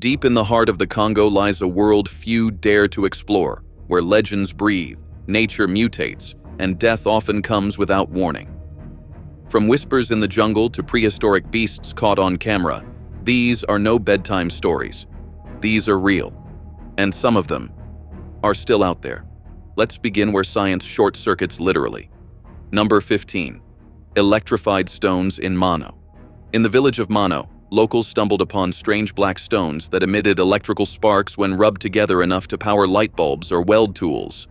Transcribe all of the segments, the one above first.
Deep in the heart of the Congo lies a world few dare to explore, where legends breathe, nature mutates, and death often comes without warning. From whispers in the jungle to prehistoric beasts caught on camera, these are no bedtime stories. These are real, and some of them are still out there. Let's begin where science short-circuits literally. Number 15. Electrified stones in Mano. In the village of Mano, locals stumbled upon strange black stones that emitted electrical sparks when rubbed together enough to power light bulbs or weld tools.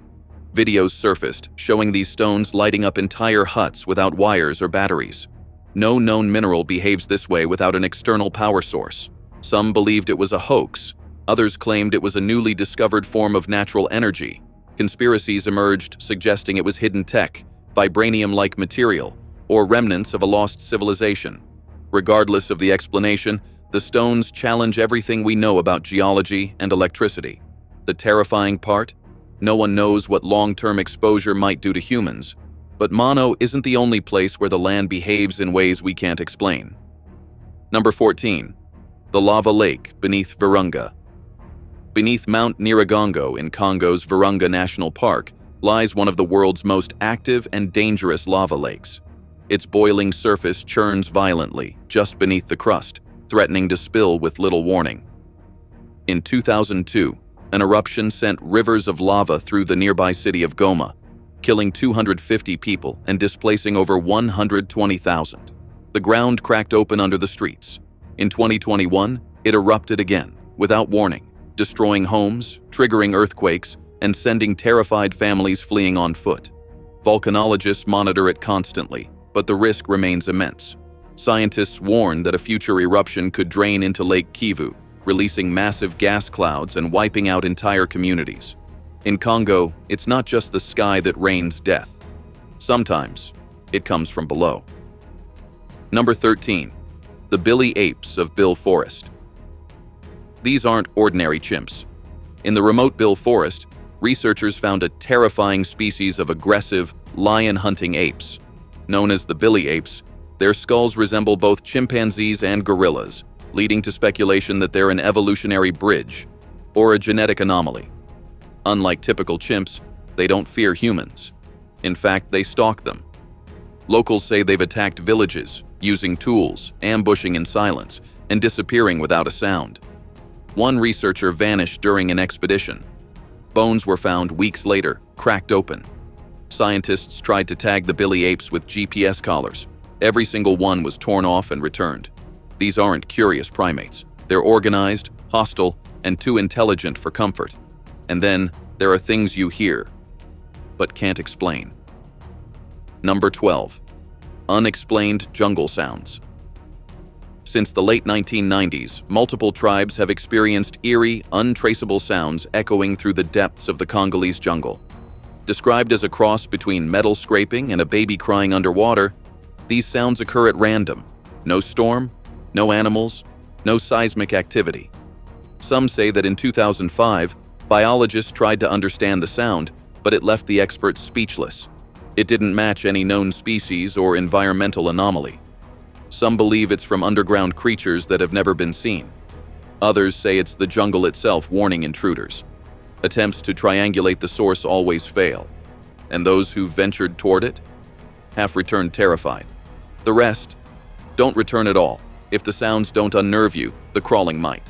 Videos surfaced showing these stones lighting up entire huts without wires or batteries. No known mineral behaves this way without an external power source. Some believed it was a hoax. Others claimed it was a newly discovered form of natural energy. Conspiracies emerged suggesting it was hidden tech, vibranium-like material, or remnants of a lost civilization. Regardless of the explanation, the stones challenge everything we know about geology and electricity. The terrifying part? No one knows what long-term exposure might do to humans. But Mano isn't the only place where the land behaves in ways we can't explain. Number 14. The lava lake beneath Virunga. Beneath Mount Nyiragongo in Congo's Virunga National Park lies one of the world's most active and dangerous lava lakes. Its boiling surface churns violently just beneath the crust, threatening to spill with little warning. In 2002, an eruption sent rivers of lava through the nearby city of Goma, killing 250 people and displacing over 120,000. The ground cracked open under the streets. In 2021, it erupted again, without warning, destroying homes, triggering earthquakes, and sending terrified families fleeing on foot. Volcanologists monitor it constantly, but the risk remains immense. Scientists warn that a future eruption could drain into Lake Kivu, releasing massive gas clouds and wiping out entire communities. In Congo, it's not just the sky that rains death. Sometimes, it comes from below. Number 13. The Billy Apes of Bill Forest. These aren't ordinary chimps. In the remote Bill Forest, researchers found a terrifying species of aggressive, lion-hunting apes. Known as the Billy Apes, their skulls resemble both chimpanzees and gorillas, leading to speculation that they're an evolutionary bridge or a genetic anomaly. Unlike typical chimps, they don't fear humans. In fact, they stalk them. Locals say they've attacked villages, using tools, ambushing in silence, and disappearing without a sound. One researcher vanished during an expedition. Bones were found weeks later, cracked open. Scientists tried to tag the Billy Apes with GPS collars. Every single one was torn off and returned. These aren't curious primates. They're organized, hostile, and too intelligent for comfort. And then, there are things you hear, but can't explain. Number 12. Unexplained jungle sounds. Since the late 1990s, multiple tribes have experienced eerie, untraceable sounds echoing through the depths of the Congolese jungle. Described as a cross between metal scraping and a baby crying underwater, these sounds occur at random. No storm, no animals, no seismic activity. Some say that in 2005, biologists tried to understand the sound, but it left the experts speechless. It didn't match any known species or environmental anomaly. Some believe it's from underground creatures that have never been seen. Others say it's the jungle itself warning intruders. Attempts to triangulate the source always fail, and those who ventured toward it have returned terrified. The rest don't return at all. If the sounds don't unnerve you, the crawling might.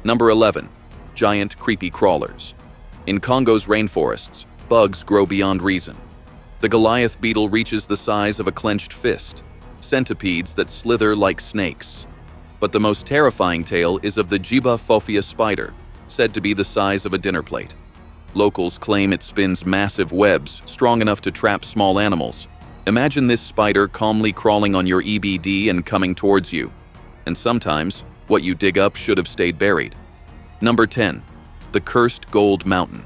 Number 11. Giant creepy crawlers. In Congo's rainforests, bugs grow beyond reason. The Goliath beetle reaches the size of a clenched fist, centipedes that slither like snakes. But the most terrifying tale is of the Jiba fophia spider, said to be the size of a dinner plate. Locals claim it spins massive webs strong enough to trap small animals. Imagine this spider calmly crawling on your EBD and coming towards you. And sometimes, what you dig up should have stayed buried. Number 10. The Cursed Gold Mountain.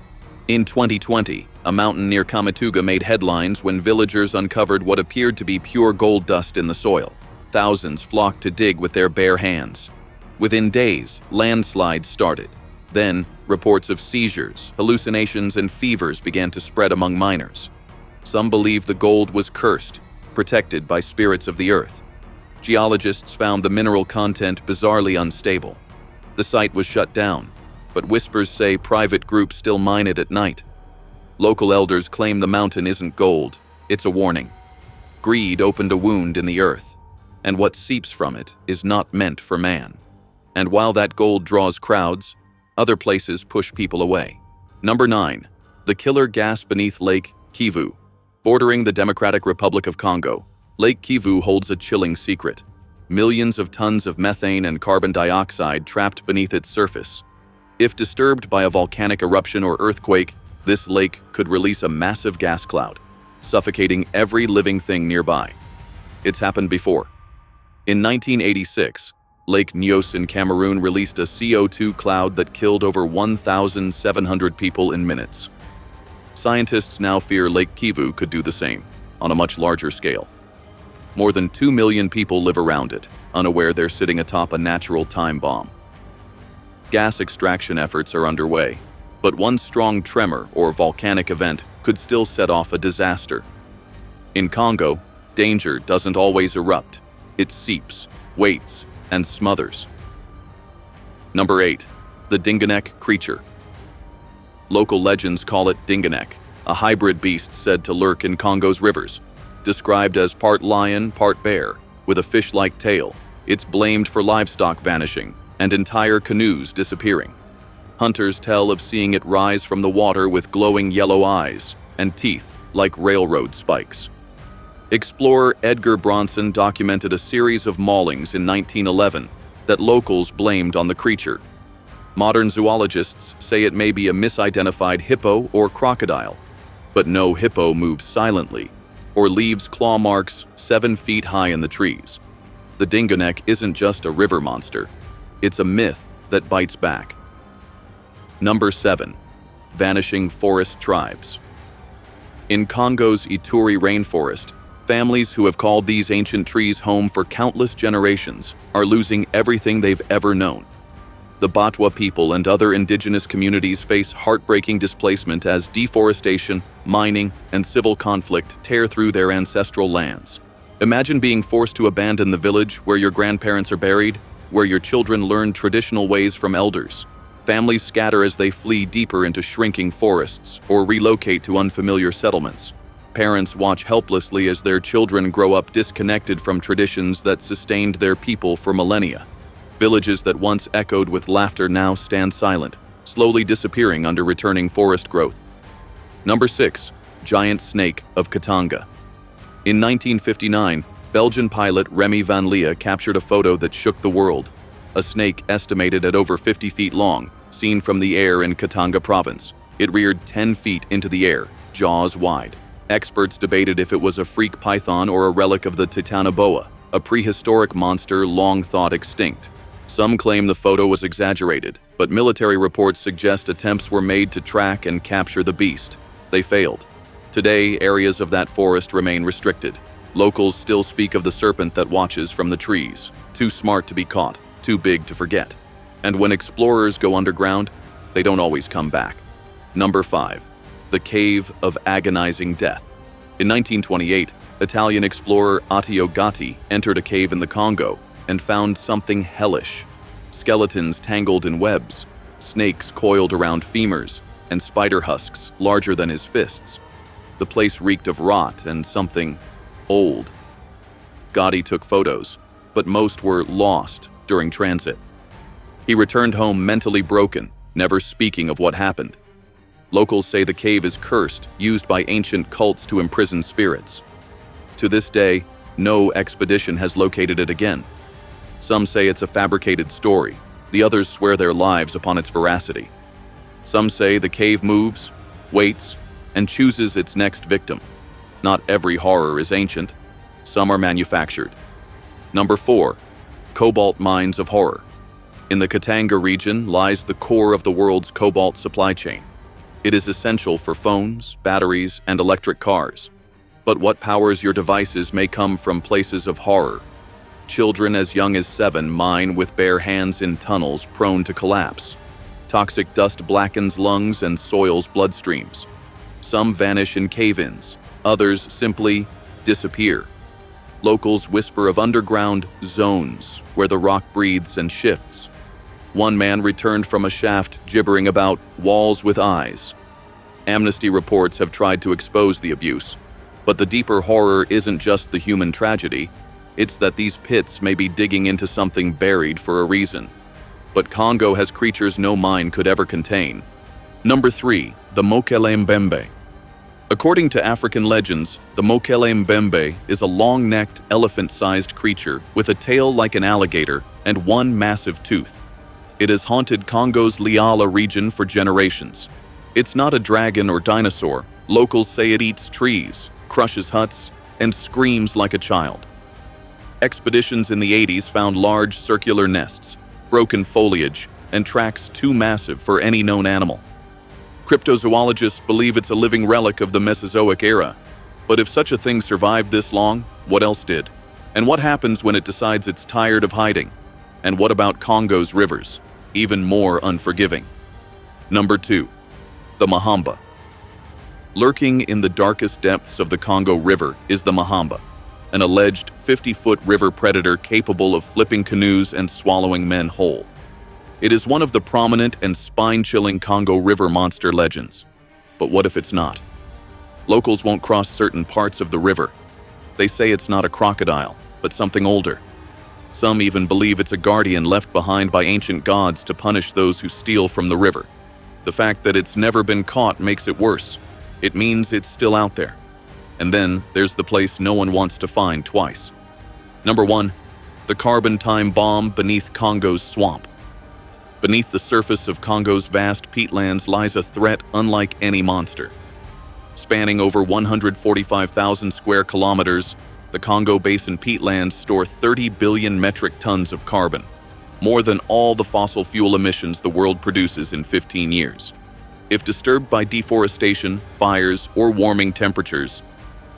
In 2020, a mountain near Kamituga made headlines when villagers uncovered what appeared to be pure gold dust in the soil. Thousands flocked to dig with their bare hands. Within days, landslides started. Then, reports of seizures, hallucinations, and fevers began to spread among miners. Some believe the gold was cursed, protected by spirits of the earth. Geologists found the mineral content bizarrely unstable. The site was shut down, but whispers say private groups still mine it at night. Local elders claim the mountain isn't gold, it's a warning. Greed opened a wound in the earth, and what seeps from it is not meant for man. And while that gold draws crowds, other places push people away. Number 9. The killer gas beneath Lake Kivu. Bordering the Democratic Republic of Congo, Lake Kivu holds a chilling secret. Millions of tons of methane and carbon dioxide trapped beneath its surface. If disturbed by a volcanic eruption or earthquake, this lake could release a massive gas cloud, suffocating every living thing nearby. It's happened before. In 1986, Lake Nyos in Cameroon released a CO2 cloud that killed over 1,700 people in minutes. Scientists now fear Lake Kivu could do the same, on a much larger scale. More than 2 million people live around it, unaware they're sitting atop a natural time bomb. Gas extraction efforts are underway, but one strong tremor or volcanic event could still set off a disaster. In Congo, danger doesn't always erupt. It seeps, waits, and smothers. Number 8. The Dingonek Creature. Local legends call it Dingonek, a hybrid beast said to lurk in Congo's rivers. Described as part lion, part bear, with a fish-like tail, it's blamed for livestock vanishing and entire canoes disappearing. Hunters tell of seeing it rise from the water with glowing yellow eyes and teeth like railroad spikes. Explorer Edgar Bronson documented a series of maulings in 1911 that locals blamed on the creature. Modern zoologists say it may be a misidentified hippo or crocodile, but no hippo moves silently or leaves claw marks 7 feet high in the trees. The Dingonek isn't just a river monster, it's a myth that bites back. Number 7. Vanishing forest tribes. In Congo's Ituri rainforest, families who have called these ancient trees home for countless generations are losing everything they've ever known. The Batwa people and other indigenous communities face heartbreaking displacement as deforestation, mining, and civil conflict tear through their ancestral lands. Imagine being forced to abandon the village where your grandparents are buried, where your children learn traditional ways from elders. Families scatter as they flee deeper into shrinking forests or relocate to unfamiliar settlements. Parents watch helplessly as their children grow up disconnected from traditions that sustained their people for millennia. Villages that once echoed with laughter now stand silent, slowly disappearing under returning forest growth. Number 6. Giant snake of Katanga. In 1959, Belgian pilot Remy van Leeuwen captured a photo that shook the world. A snake estimated at over 50 feet long, seen from the air in Katanga province. It reared 10 feet into the air, jaws wide. Experts debated if it was a freak python or a relic of the Titanoboa, a prehistoric monster long thought extinct. Some claim the photo was exaggerated, but military reports suggest attempts were made to track and capture the beast. They failed. Today, areas of that forest remain restricted. Locals still speak of the serpent that watches from the trees, too smart to be caught, too big to forget. And when explorers go underground, they don't always come back. Number 5. The Cave of Agonizing Death. In 1928, Italian explorer Attio Gatti entered a cave in the Congo and found something hellish. Skeletons tangled in webs, snakes coiled around femurs, and spider husks larger than his fists. The place reeked of rot and something old. Gatti took photos, but most were lost during transit. He returned home mentally broken, never speaking of what happened. Locals say the cave is cursed, used by ancient cults to imprison spirits. To this day, no expedition has located it again. Some say it's a fabricated story. The others swear their lives upon its veracity. Some say the cave moves, waits, and chooses its next victim. Not every horror is ancient. Some are manufactured. Number 4. Cobalt mines of horror. In the Katanga region lies the core of the world's cobalt supply chain. It is essential for phones, batteries, and electric cars. But what powers your devices may come from places of horror. Children as young as 7 mine with bare hands in tunnels prone to collapse. Toxic dust blackens lungs and soils bloodstreams. Some vanish in cave-ins, others simply disappear. Locals whisper of underground zones where the rock breathes and shifts. One man returned from a shaft gibbering about walls with eyes. Amnesty reports have tried to expose the abuse, but the deeper horror isn't just the human tragedy, it's that these pits may be digging into something buried for a reason. But Congo has creatures no mind could ever contain. Number 3. The Mokèlé-mbèmbé. According to African legends, the Mokèlé-mbèmbé is a long-necked, elephant-sized creature with a tail like an alligator and one massive tooth. It has haunted Congo's Liala region for generations. It's not a dragon or dinosaur. Locals say it eats trees, crushes huts, and screams like a child. Expeditions in the 80s found large circular nests, broken foliage, and tracks too massive for any known animal. Cryptozoologists believe it's a living relic of the Mesozoic era. But if such a thing survived this long, what else did? And what happens when it decides it's tired of hiding? And what about Congo's rivers? Even more unforgiving. Number 2. The Mahamba. Lurking in the darkest depths of the Congo River is the Mahamba, an alleged 50-foot river predator capable of flipping canoes and swallowing men whole. It is one of the prominent and spine-chilling Congo River monster legends. But what if it's not? Locals won't cross certain parts of the river. They say it's not a crocodile, but something older. Some even believe it's a guardian left behind by ancient gods to punish those who steal from the river. The fact that it's never been caught makes it worse. It means it's still out there. And then there's the place no one wants to find twice. Number 1. The carbon time bomb beneath Congo's swamp. Beneath the surface of Congo's vast peatlands lies a threat unlike any monster. Spanning over 145,000 square kilometers, the Congo Basin peatlands store 30 billion metric tons of carbon, more than all the fossil fuel emissions the world produces in 15 years. If disturbed by deforestation, fires, or warming temperatures,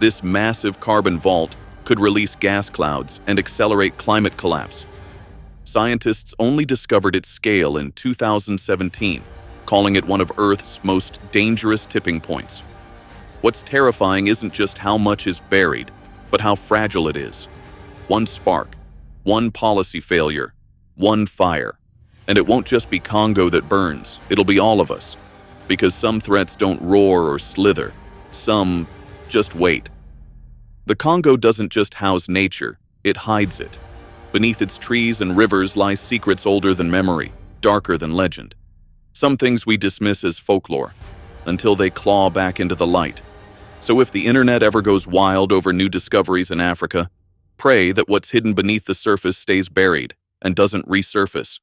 this massive carbon vault could release gas clouds and accelerate climate collapse. Scientists only discovered its scale in 2017, calling it one of Earth's most dangerous tipping points. What's terrifying isn't just how much is buried, but how fragile it is. One spark, one policy failure, one fire. And it won't just be Congo that burns, it'll be all of us. Because some threats don't roar or slither, some just wait. The Congo doesn't just house nature, it hides it. Beneath its trees and rivers lie secrets older than memory, darker than legend. Some things we dismiss as folklore, until they claw back into the light. So if the internet ever goes wild over new discoveries in Africa, pray that what's hidden beneath the surface stays buried and doesn't resurface.